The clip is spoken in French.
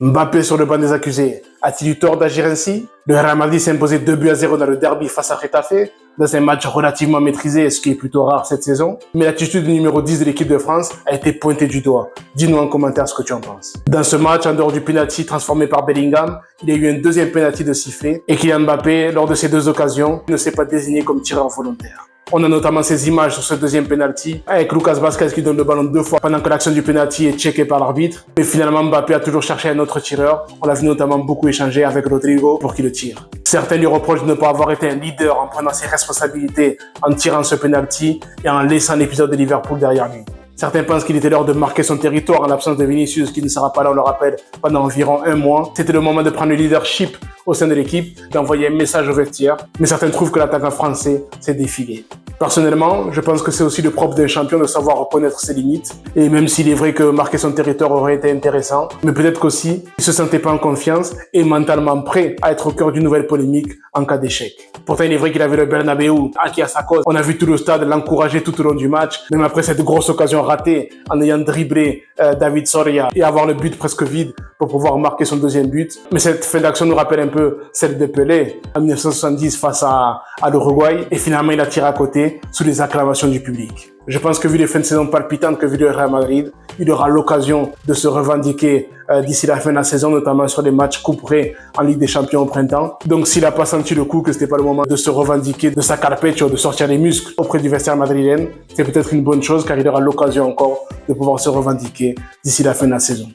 Mbappé sur le banc des accusés. A-t-il eu tort d'agir ainsi? Le Real Madrid s'est imposé 2-0 dans le derby face à Getafe, dans un match relativement maîtrisé, ce qui est plutôt rare cette saison. Mais l'attitude du numéro 10 de l'équipe de France a été pointée du doigt. Dis-nous en commentaire ce que tu en penses. Dans ce match, en dehors du penalty transformé par Bellingham, il y a eu un deuxième penalty de sifflet et Kylian Mbappé, lors de ces deux occasions, ne s'est pas désigné comme tireur volontaire. On a notamment ces images sur ce deuxième penalty avec Lucas Vazquez qui donne le ballon 2 fois pendant que l'action du penalty est checkée par l'arbitre. Mais finalement, Mbappé a toujours cherché un autre tireur. On l'a vu notamment beaucoup échanger avec Rodrigo pour qu'il le tire. Certains lui reprochent de ne pas avoir été un leader en prenant ses responsabilités, en tirant ce penalty et en laissant l'épisode de Liverpool derrière lui. Certains pensent qu'il était l'heure de marquer son territoire en l'absence de Vinicius qui ne sera pas là, on le rappelle, pendant environ un mois. C'était le moment de prendre le leadership au sein de l'équipe, d'envoyer un message aux vestiaires. Mais certains trouvent que l'attaquant français s'est défilé. Personnellement, je pense que c'est aussi le propre d'un champion de savoir reconnaître ses limites. Et même s'il est vrai que marquer son territoire aurait été intéressant, mais peut-être qu'aussi, il se sentait pas en confiance et mentalement prêt à être au cœur d'une nouvelle polémique en cas d'échec. Pourtant, il est vrai qu'il avait le Bernabeu acquis à sa cause. On a vu tout le stade l'encourager tout au long du match, même après cette grosse occasion ratée en ayant dribblé David Soria et avoir le but presque vide pour pouvoir marquer son deuxième but. Mais cette fin d'action nous rappelle un peu celle de Pelé en 1970 face à l'Uruguay et finalement il a tiré à côté sous les acclamations du public. Je pense que vu les fins de saison palpitantes que vit le Real Madrid, il aura l'occasion de se revendiquer d'ici la fin de la saison, notamment sur les matchs couperés en Ligue des Champions au printemps. Donc s'il n'a pas senti le coup, que c'était pas le moment de se revendiquer de sa carpaccio, de sortir les muscles auprès du vestiaire madrilène, c'est peut-être une bonne chose car il aura l'occasion encore de pouvoir se revendiquer d'ici la fin de la saison.